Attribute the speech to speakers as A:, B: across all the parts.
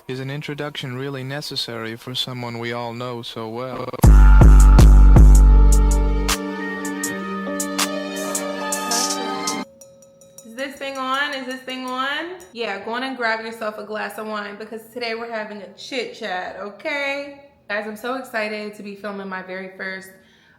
A: Is an introduction really necessary for someone we all know so well?
B: Is this thing on? Is this thing on? Yeah, go on and grab yourself a glass of wine because today we're having a chit chat, okay? Guys, I'm so excited to be filming my very first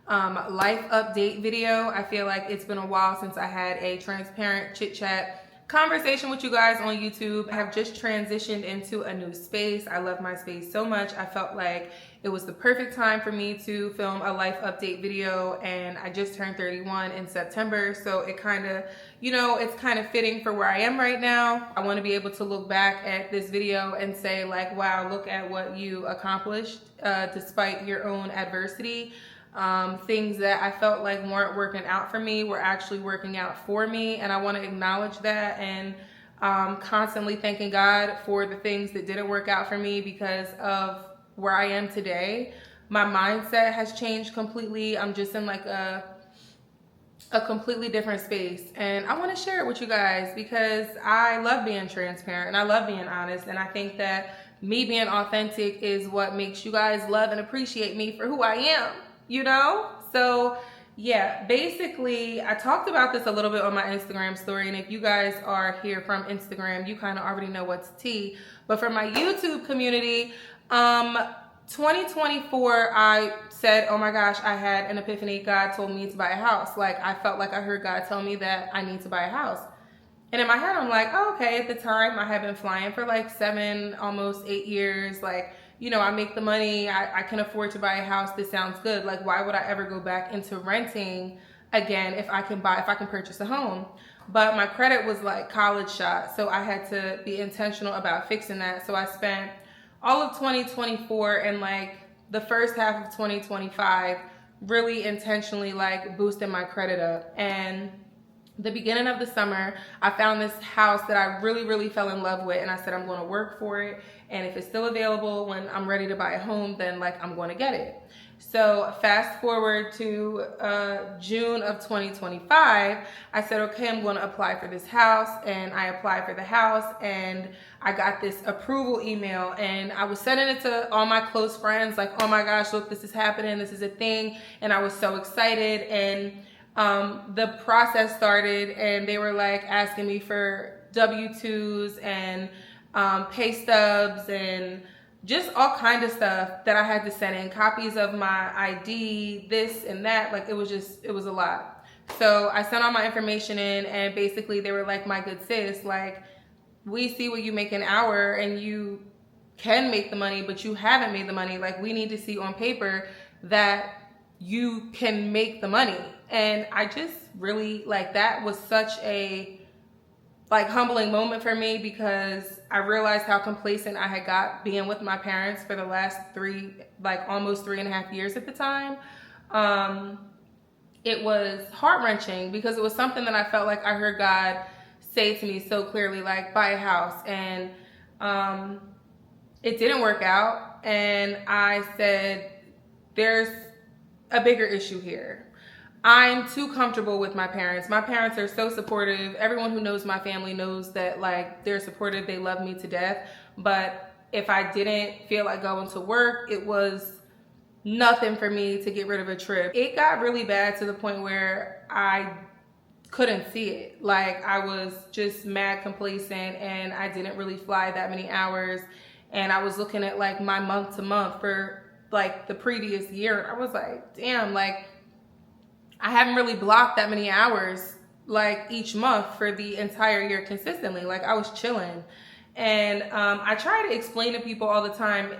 B: life update video. I feel like it's been a while since I had a transparent chit chat conversation with you guys on YouTube. I have just transitioned into a new space. I love my space so much. I felt like it was the perfect time for me to film a life update video, and I just turned 31 in September, so it kind of, you know, it's kind of fitting for where I am right now. I want to be able to look back at this video and say like, wow, look at what you accomplished despite your own adversity. Things that I felt like weren't working out for me were actually working out for me, and I want to acknowledge that and constantly thanking God for the things that didn't work out for me because of where I am today. My mindset has changed completely. I'm just in like a completely different space, and I want to share it with you guys because I love being transparent and I love being honest, and I think that me being authentic is what makes you guys love and appreciate me for who I am, you know? So yeah, basically I talked about this a little bit on my Instagram story, and if you guys are here from Instagram, you kind of already know what's tea. But for my YouTube community, 2024, I said, oh my gosh, I had an epiphany. God told me to buy a house. Like, I felt like I heard God tell me that I need to buy a house. And in my head, I'm like, oh, okay. At the time, I had been flying for like 7, almost 8 years. Like, you know, I make the money. I can afford to buy a house. This sounds good. Like, why would I ever go back into renting again if I can purchase a home? But my credit was like college shot. So I had to be intentional about fixing that. So I spent all of 2024 and like the first half of 2025 really intentionally like boosting my credit up. And the beginning of the summer, I found this house that I really fell in love with, and I said I'm going to work for it, and if it's still available when I'm ready to buy a home, then like I'm going to get it. So fast forward to June of 2025, I said, okay, I'm going to apply for this house, and I applied for the house, and I got this approval email, and I was sending it to all my close friends like, oh my gosh, look, this is happening, this is a thing, and I was so excited. And the process started, and they were like asking me for W-2s and pay stubs and just all kind of stuff that I had to send in, copies of my ID, this and that. Like, it was a lot. So I sent all my information in, and basically they were like, my good sis, like, we see what you make an hour and you can make the money, but you haven't made the money. Like, we need to see on paper that you can make the money. And I just really, like, that was such a like humbling moment for me, because I realized how complacent I had got being with my parents for the last almost 3.5 years at the time. It was heart-wrenching because it was something that I felt like I heard God say to me so clearly, like, buy a house. And it didn't work out, and I said, there's a bigger issue here. I'm too comfortable with my parents. My parents are so supportive. Everyone who knows my family knows that, like, they're supportive. They love me to death. But if I didn't feel like going to work, it was nothing for me to get rid of a trip. It got really bad to the point where I couldn't see it. Like, I was just mad complacent, and I didn't really fly that many hours. And I was looking at like my month to month for like the previous year. I was like, damn, like, I haven't really blocked that many hours like each month for the entire year consistently. Like, I was chilling. And I try to explain to people all the time,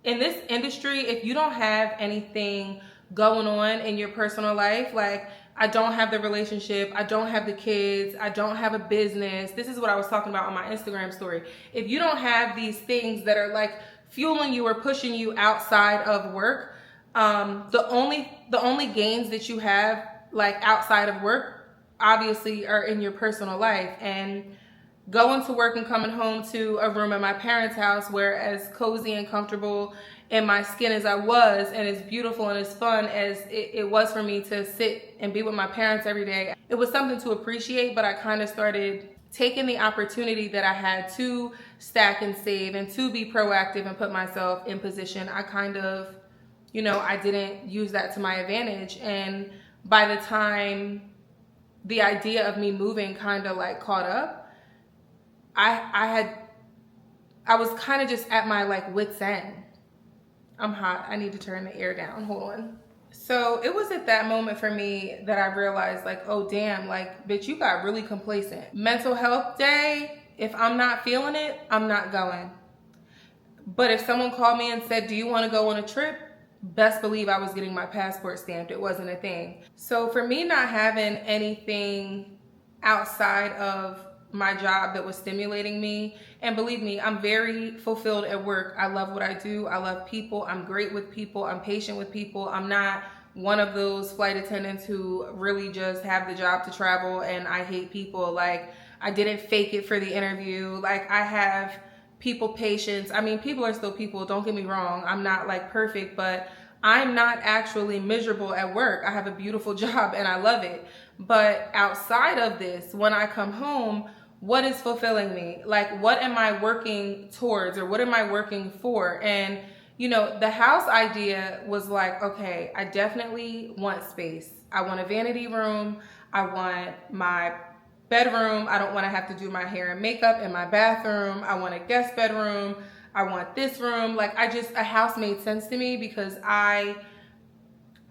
B: in this industry, if you don't have anything going on in your personal life, like, I don't have the relationship, I don't have the kids, I don't have a business. This is what I was talking about on my Instagram story. If you don't have these things that are like fueling you or pushing you outside of work, the only gains that you have like outside of work obviously are in your personal life. And going to work and coming home to a room at my parents' house where as cozy and comfortable in my skin as I was, and as beautiful and as fun as it was for me to sit and be with my parents every day, it was something to appreciate. But I kind of started taking the opportunity that I had to stack and save and to be proactive and put myself in position, I kind of, I didn't use that to my advantage. And by the time the idea of me moving kind of like caught up, I was kind of just at my like wit's end. I'm hot. I need to turn the air down. Hold on. So it was at that moment for me that I realized like, oh damn, like bitch, you got really complacent. Mental health day, if I'm not feeling it, I'm not going. But if someone called me and said, do you want to go on a trip? Best believe I was getting my passport stamped. It wasn't a thing. So for me not having anything outside of my job that was stimulating me, and believe me, I'm very fulfilled at work. I love what I do. I love people. I'm great with people. I'm patient with people. I'm not one of those flight attendants who really just have the job to travel and I hate people. Like, I didn't fake it for the interview. Like, I have people patience. I mean, people are still people. Don't get me wrong. I'm not like perfect, but I'm not actually miserable at work. I have a beautiful job and I love it. But outside of this, when I come home, what is fulfilling me? Like, what am I working towards, or what am I working for? And, the house idea was like, okay, I definitely want space. I want a vanity room. I want my bedroom. I don't want to have to do my hair and makeup in my bathroom. I want a guest bedroom. I want this room. Like, a house made sense to me because I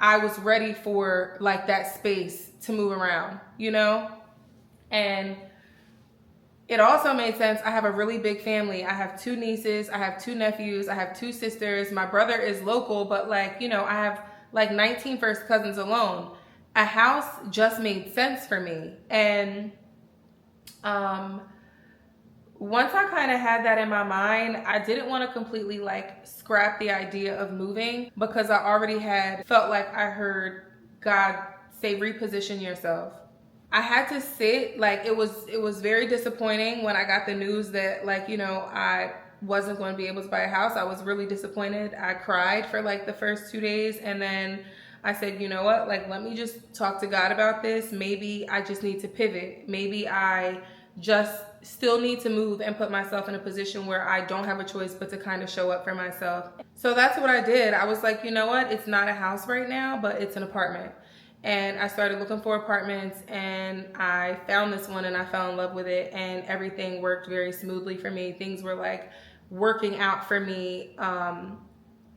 B: was ready for like that space to move around, and it also made sense. I have a really big family. I have 2 nieces. I have 2 nephews. I have 2 sisters. My brother is local, but like, I have like 19 first cousins alone. A house just made sense for me. And once I kind of had that in my mind, I didn't want to completely like scrap the idea of moving because I already had felt like I heard God say, reposition yourself. I had to sit, like, it was very disappointing when I got the news that, like, I wasn't going to be able to buy a house. I was really disappointed. I cried for like the first 2 days, and then I said, you know what, like, let me just talk to God about this. Maybe I just need to pivot. Maybe I just still need to move and put myself in a position where I don't have a choice but to kind of show up for myself. So that's what I did. I was like, you know what, it's not a house right now, but it's an apartment. And I started looking for apartments, and I found this one and I fell in love with it, and everything worked very smoothly for me. Things were like working out for me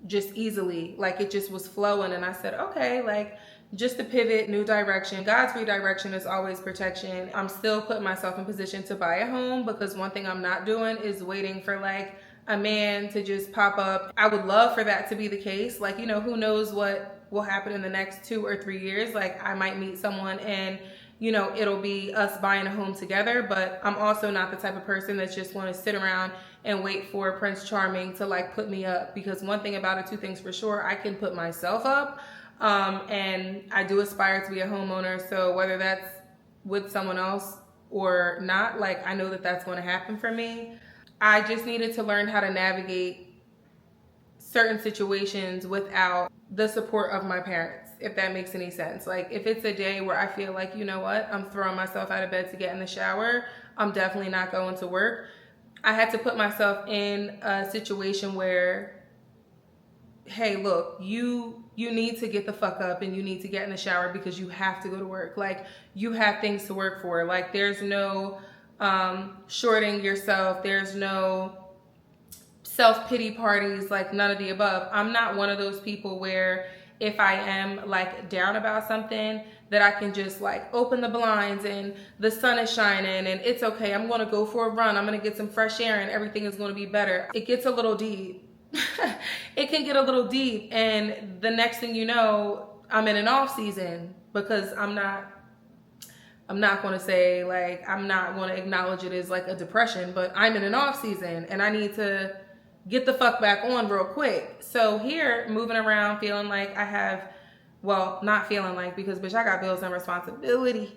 B: just easily. Like, it just was flowing, and I said, okay, like, just to pivot, new direction. God's redirection is always protection. I'm still putting myself in position to buy a home because one thing I'm not doing is waiting for like a man to just pop up. I would love for that to be the case. Like, who knows what will happen in the next 2 or 3 years. Like, I might meet someone and, it'll be us buying a home together. But I'm also not the type of person that's just want to sit around and wait for Prince Charming to like put me up. Because one thing about it, 2 things for sure, I can put myself up. And I do aspire to be a homeowner. So whether that's with someone else or not, like, I know that that's going to happen for me. I just needed to learn how to navigate certain situations without the support of my parents, if that makes any sense. Like, if it's a day where I feel like, you know what, I'm throwing myself out of bed to get in the shower, I'm definitely not going to work. I had to put myself in a situation where, hey, look, you need to get the fuck up and you need to get in the shower because you have to go to work. Like, you have things to work for. Like, there's no shorting yourself. There's no self-pity parties, like none of the above. I'm not one of those people where if I am like down about something that I can just like open the blinds and the sun is shining and it's okay. I'm going to go for a run. I'm going to get some fresh air and everything is going to be better. It gets a little deep. It can get a little deep. And the next thing you know, I'm in an off season because I'm not going to say like, I'm not going to acknowledge it as like a depression, but I'm in an off season and I need to get the fuck back on real quick. So here, moving around, feeling like I have, well, not feeling like, because bitch, I got bills and responsibility.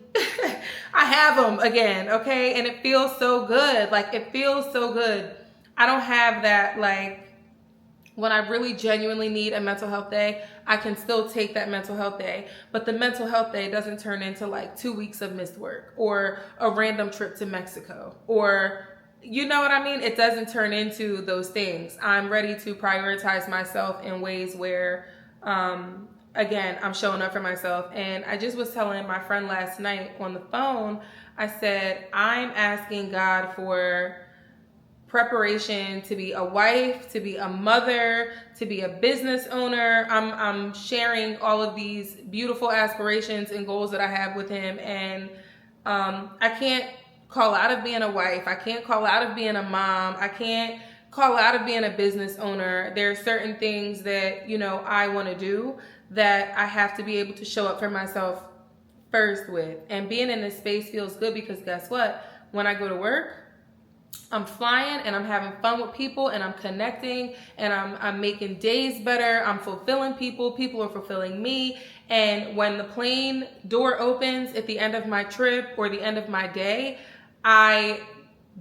B: I have them again, okay? And it feels so good. Like, it feels so good. I don't have that, like, when I really genuinely need a mental health day, I can still take that mental health day. But the mental health day doesn't turn into like 2 weeks of missed work or a random trip to Mexico or you know what I mean? It doesn't turn into those things. I'm ready to prioritize myself in ways where, again, I'm showing up for myself. And I just was telling my friend last night on the phone, I said, I'm asking God for preparation to be a wife, to be a mother, to be a business owner. I'm sharing all of these beautiful aspirations and goals that I have with him. And I can't call out of being a wife. I can't call out of being a mom. I can't call out of being a business owner. There are certain things that, you know, I want to do that I have to be able to show up for myself first with. And being in this space feels good because guess what? When I go to work, I'm flying and I'm having fun with people and I'm connecting and I'm making days better. I'm fulfilling people. People are fulfilling me. And when the plane door opens at the end of my trip or the end of my day, I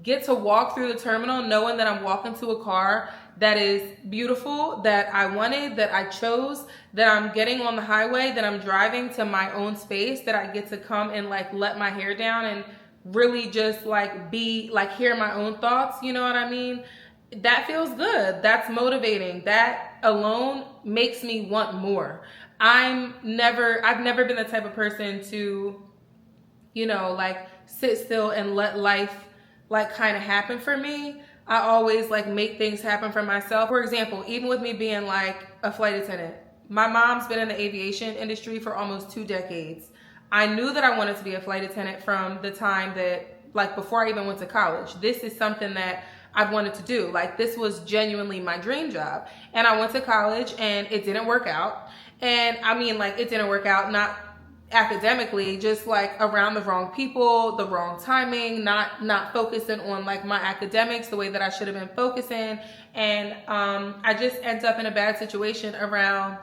B: get to walk through the terminal knowing that I'm walking to a car that is beautiful, that I wanted, that I chose, that I'm getting on the highway, that I'm driving to my own space, that I get to come and like let my hair down and really just like be like hear my own thoughts, you know what I mean? That feels good. That's motivating. That alone makes me want more. I've never been the type of person to, you know, like sit still and let life like kind of happen for me. I always like make things happen for myself. For example, even with me being like a flight attendant, my mom's been in the aviation industry for almost 2 decades. I knew that I wanted to be a flight attendant from the time that, like before I even went to college. This is something that I've wanted to do. Like this was genuinely my dream job. And I went to college and it didn't work out. And I mean like it didn't work out, not academically, just like around the wrong people, the wrong timing, not focusing on like my academics the way that I should have been focusing. And I just ended up in a bad situation around,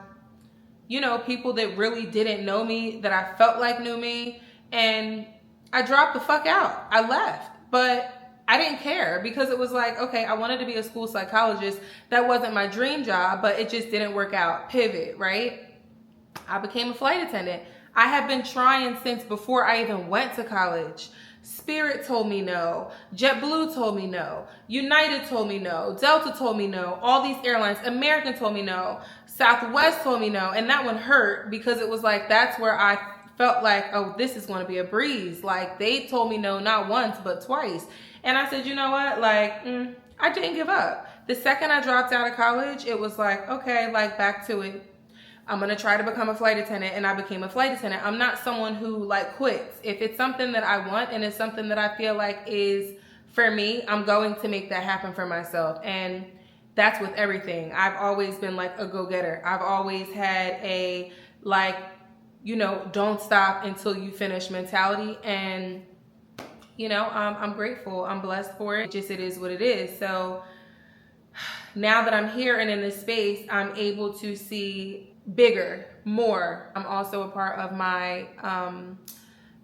B: you know, people that really didn't know me, that I felt like knew me, and I dropped the fuck out. I left, but I didn't care because it was like, okay, I wanted to be a school psychologist. That wasn't my dream job, but it just didn't work out. Pivot, right? I became a flight attendant. I have been trying since before I even went to college. Spirit told me no. JetBlue told me no. United told me no. Delta told me no. All these airlines, American told me no. Southwest told me no. And that one hurt because it was like, that's where I felt like, oh, this is going to be a breeze. Like they told me no, not once, but twice. And I said, you know what? Like, I didn't give up. The second I dropped out of college, it was like, okay, like back to it. I'm going to try to become a flight attendant, and I became a flight attendant. I'm not someone who like quits. If it's something that I want and it's something that I feel like is for me, I'm going to make that happen for myself. And that's with everything. I've always been like a go-getter. I've always had a like, you know, don't stop until you finish mentality. And, you know, I'm grateful. I'm blessed for it. Just it is what it is. So now that I'm here and in this space, I'm able to see bigger, more. I'm also a part of my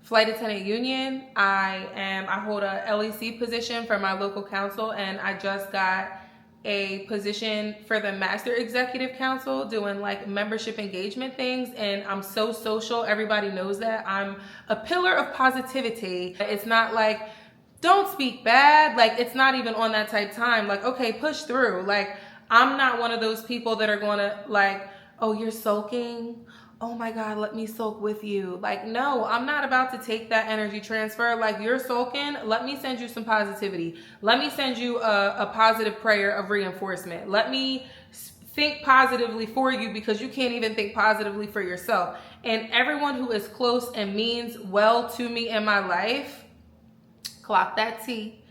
B: flight attendant union. I hold a LEC position for my local council, and I just got a position for the Master Executive Council doing like membership engagement things. And I'm so social. Everybody knows that. I'm a pillar of positivity. It's not like, don't speak bad. Like it's not even on that type time. Like, okay, push through. Like I'm not one of those people that are going to like, oh, you're sulking? Oh my God, let me sulk with you. Like, no, I'm not about to take that energy transfer. Like you're sulking, let me send you some positivity. Let me send you a positive prayer of reinforcement. Let me think positively for you because you can't even think positively for yourself. And everyone who is close and means well to me in my life, clock that T,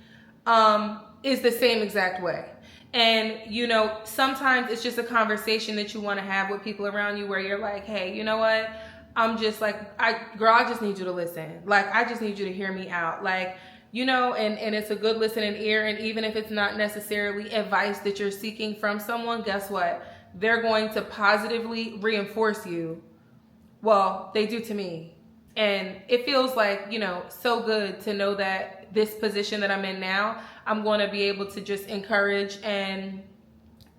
B: is the same exact way. And, you know, sometimes it's just a conversation that you want to have with people around you where you're like, hey, you know what? I'm just like, I just need you to listen. Like, I just need you to hear me out. Like, you know, and it's a good listening ear. And even if it's not necessarily advice that you're seeking from someone, guess what? They're going to positively reinforce you. Well, they do to me. And it feels like, you know, so good to know that this position that I'm in now, I'm going to be able to just encourage and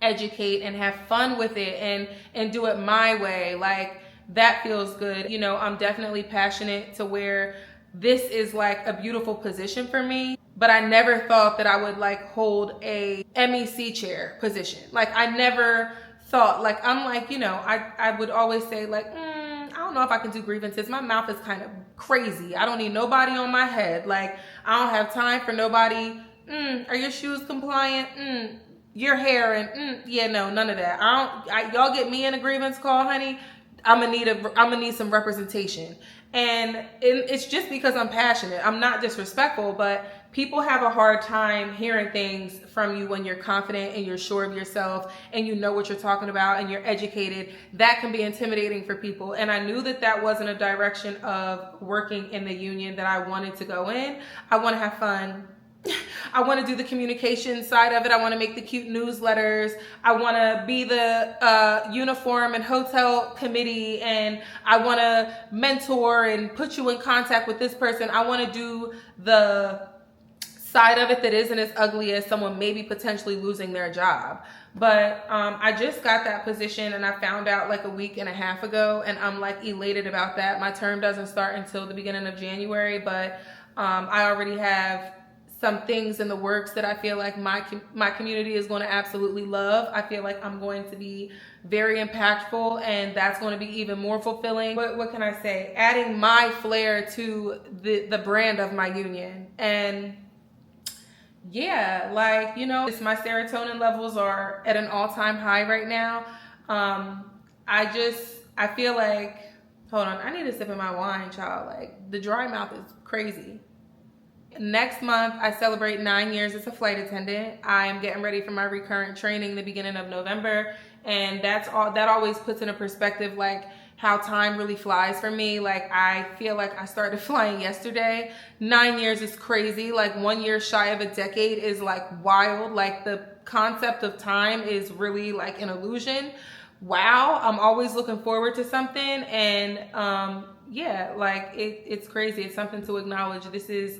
B: educate and have fun with it and do it my way. Like that feels good. You know, I'm definitely passionate to where this is like a beautiful position for me. But I never thought that I would like hold a MEC chair position. Like I never thought, like I'm like, you know, I would always say like, I don't know if I can do grievances. My mouth is kind of crazy. I don't need nobody on my head. Like I don't have time for nobody. Are your shoes compliant? Your hair and yeah, no, none of that. Y'all get me in a grievance call, honey. I'm gonna need some representation. And it's just because I'm passionate. I'm not disrespectful, but people have a hard time hearing things from you when you're confident and you're sure of yourself and you know what you're talking about and you're educated. That can be intimidating for people. And I knew that that wasn't a direction of working in the union that I wanted to go in. I want to have fun. I want to do the communication side of it. I want to make the cute newsletters. I want to be the uniform and hotel committee, and I want to mentor and put you in contact with this person. I want to do the side of it that isn't as ugly as someone maybe potentially losing their job. But I just got that position and I found out like a week and a half ago, and I'm like elated about that. My term doesn't start until the beginning of January, but I already have some things in the works that I feel like my community is going to absolutely love. I feel like I'm going to be very impactful, and that's going to be even more fulfilling. What can I say? Adding my flair to the brand of my union. And yeah, like, you know, my serotonin levels are at an all-time high right now. I feel like, hold on, I need a sip of my wine, child. Like, the dry mouth is crazy. Next month, I celebrate 9 years as a flight attendant. I'm getting ready for my recurrent training the beginning of November. And that always puts into perspective, like, how time really flies for me. Like, I feel like I started flying yesterday. 9 years is crazy. Like, 1 year shy of a decade is like wild. Like, the concept of time is really like an illusion. Wow. I'm always looking forward to something. And yeah, like it's crazy. It's something to acknowledge. This is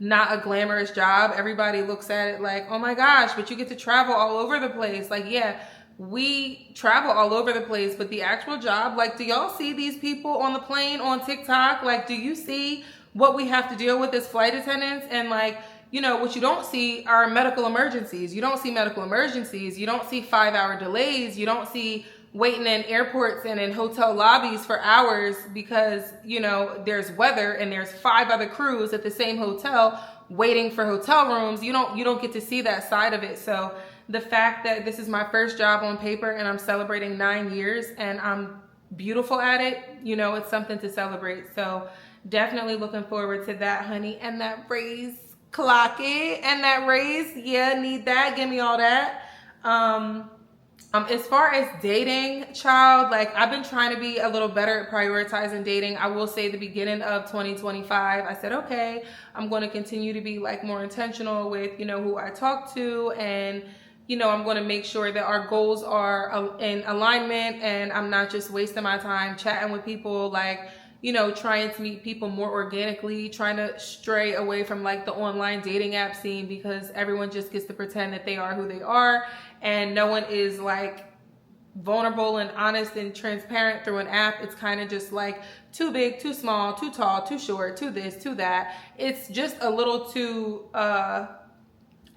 B: not a glamorous job. Everybody looks at it like, oh my gosh, but you get to travel all over the place. Like, yeah, we travel all over the place, but the actual job, like, do y'all see these people on the plane on TikTok? Like, do you see what we have to deal with as flight attendants? And like, you know, what you don't see are medical emergencies. You don't see medical emergencies. You don't see 5-hour delays. You don't see waiting in airports and in hotel lobbies for hours because, you know, there's weather and there's 5 other crews at the same hotel waiting for hotel rooms. You don't get to see that side of it. So the fact that this is my first job on paper and I'm celebrating 9 years and I'm beautiful at it, you know, it's something to celebrate. So definitely looking forward to that, honey. And that raise, clock it. And that raise, yeah, need that. Give me all that. As far as dating, child, like I've been trying to be a little better at prioritizing dating. I will say the beginning of 2025, I said, okay, I'm going to continue to be like more intentional with, you know, who I talk to, and, you know, I'm going to make sure that our goals are in alignment and I'm not just wasting my time chatting with people, like, you know, trying to meet people more organically, trying to stray away from like the online dating app scene because everyone just gets to pretend that they are who they are and no one is like vulnerable and honest and transparent through an app. It's kind of just like too big, too small, too tall, too short, too this, too that. It's just a little too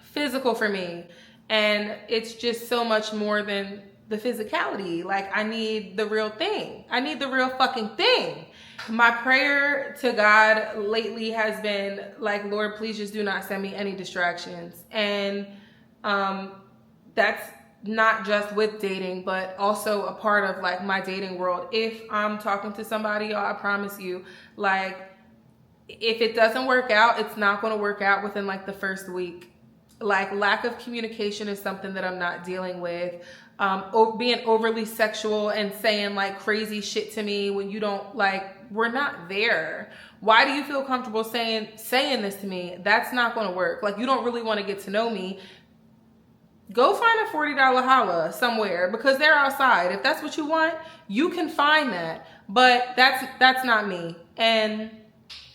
B: physical for me. And it's just so much more than the physicality. Like, I need the real thing. I need the real fucking thing. My prayer to God lately has been like, Lord, please just do not send me any distractions. And that's not just with dating, but also a part of like my dating world. If I'm talking to somebody, I promise you, like, if it doesn't work out, it's not going to work out within like the first week. Like, lack of communication is something that I'm not dealing with. Being overly sexual and saying like crazy shit to me when you don't, like, we're not there. Why do you feel comfortable saying this to me? That's not going to work. Like, you don't really want to get to know me. Go find a $40 holla somewhere because they're outside. If that's what you want, you can find that. But that's not me. And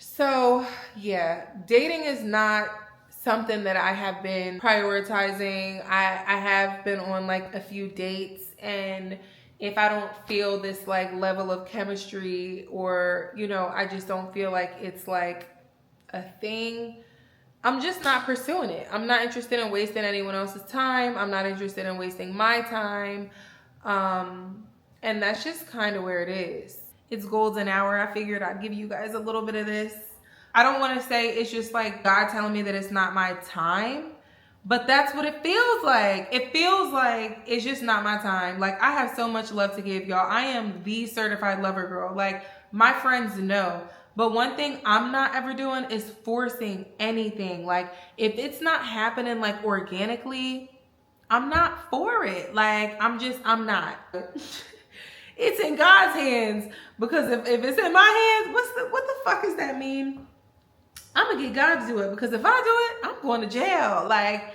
B: so, yeah, dating is not something that I have been prioritizing. I have been on like a few dates, and if I don't feel this like level of chemistry, or, you know, I just don't feel like it's like a thing, I'm just not pursuing it. I'm not interested in wasting anyone else's time. I'm not interested in wasting my time. And that's just kind of where it is. It's golden hour. I figured I'd give you guys a little bit of this. I don't want to say it's just like God telling me that it's not my time, but that's what it feels like. It feels like it's just not my time. Like, I have so much love to give, y'all. I am the certified lover girl. Like, my friends know. But one thing I'm not ever doing is forcing anything. Like, if it's not happening like organically, I'm not for it. Like, I'm not. It's in God's hands, because if it's in my hands, what the fuck does that mean? I'm gonna get God to do it, because if I do it, I'm going to jail. Like,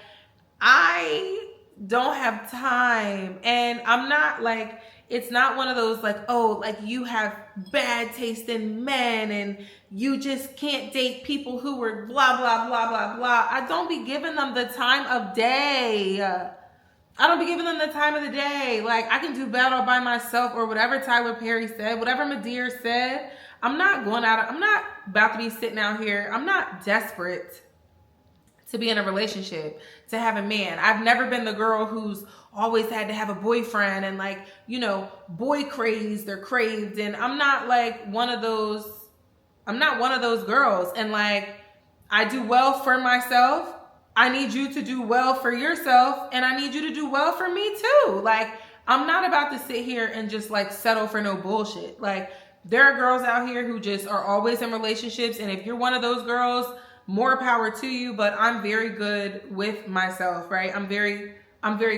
B: I don't have time, and I'm not like, it's not one of those like, oh, like you have bad taste in men and you just can't date people who were blah, blah, blah, blah, blah. I don't be giving them the time of day. I don't be giving them the time of the day. Like, I can do battle by myself, or whatever Tyler Perry said, whatever Madea said. I'm not about to be sitting out here. I'm not desperate to be in a relationship, to have a man. I've never been the girl who's always had to have a boyfriend and, like, you know, boy crazed or craved. And I'm not one of those girls. And like, I do well for myself. I need you to do well for yourself, and I need you to do well for me too. Like, I'm not about to sit here and just like settle for no bullshit. Like, there are girls out here who just are always in relationships, and if you're one of those girls, more power to you. But I'm very good with myself, right? I'm very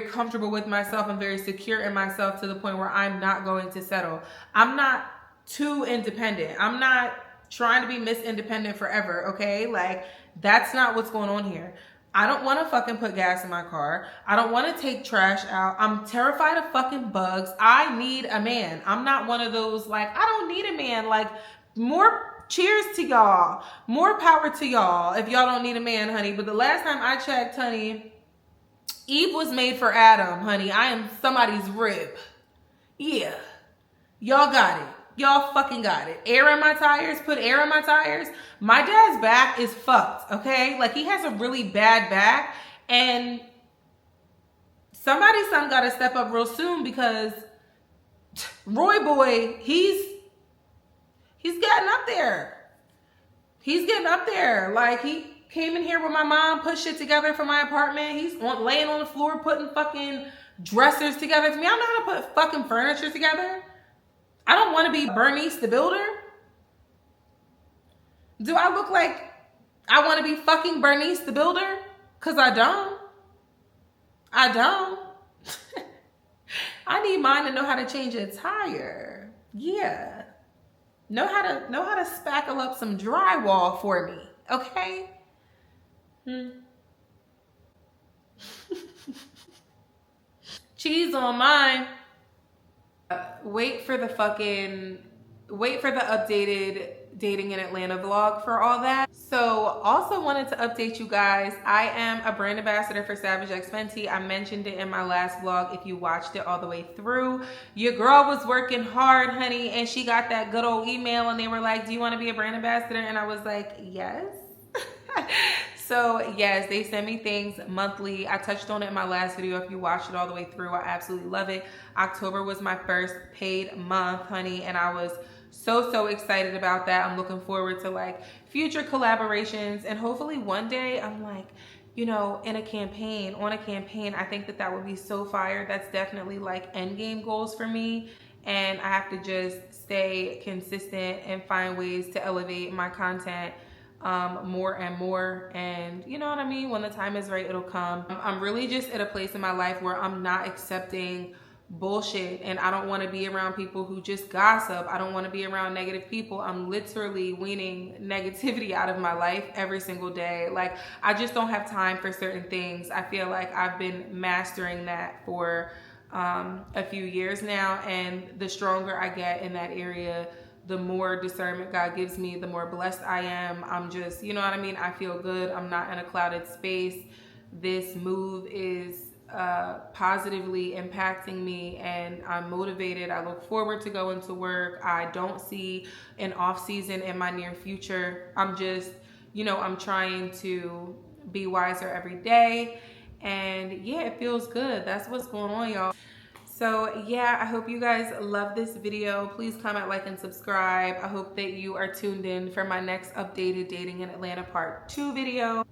B: comfortable with myself. I'm very secure in myself, to the point where I'm not going to settle. I'm not too independent. I'm not trying to be Miss Independent forever, okay? Like, that's not what's going on here. I don't want to fucking put gas in my car. I don't want to take trash out. I'm terrified of fucking bugs. I need a man. I'm not one of those, like, I don't need a man. Like, more cheers to y'all. More power to y'all if y'all don't need a man, honey. But the last time I checked, honey, Eve was made for Adam, honey. I am somebody's rib. Yeah. Y'all got it. Y'all fucking got it. Air in my tires. Put air in my tires. My dad's back is fucked, okay? Like, he has a really bad back, and somebody's son got to step up real soon, because Roy boy, he's getting up there. He's getting up there. Like, he came in here with my mom, put shit together for my apartment. He's laying on the floor putting fucking dressers together for me. I don't know how to put fucking furniture together. I don't want to be Bernice the Builder. Do I look like I want to be fucking Bernice the Builder? Because I don't. I don't. I need mine to know how to change a tire. Yeah. Know how to spackle up some drywall for me. Okay? Cheese on mine. Wait for the updated dating in Atlanta vlog for all that. So, also wanted to update you guys. I am a brand ambassador for Savage X Fenty. I mentioned it in my last vlog. If you watched it all the way through, your girl was working hard, honey, and she got that good old email, and they were like, do you want to be a brand ambassador? And I was like, yes. So yes, they send me things monthly. I touched on it in my last video. If you watched it all the way through, I absolutely love it. October was my first paid month, honey, and I was so excited about that. I'm looking forward to like future collaborations, and hopefully one day I'm like, you know, on a campaign. I think that would be so fire. That's definitely like end game goals for me. And I have to just stay consistent and find ways to elevate my content more and more. And you know what I mean? When the time is right, it'll come. I'm really just at a place in my life where I'm not accepting bullshit, and I don't want to be around people who just gossip. I don't want to be around negative people. I'm literally weaning negativity out of my life every single day. Like, I just don't have time for certain things. I feel like I've been mastering that for a few years now, and the stronger I get in that area, the more discernment God gives me, the more blessed I am. I'm just, you know what I mean? I feel good. I'm not in a clouded space. This move is positively impacting me, and I'm motivated. I look forward to going to work. I don't see an off season in my near future. I'm just, you know, I'm trying to be wiser every day. And yeah, it feels good. That's what's going on, y'all. So yeah, I hope you guys love this video. Please comment, like, and subscribe. I hope that you are tuned in for my next updated Dating in Atlanta Part 2 video.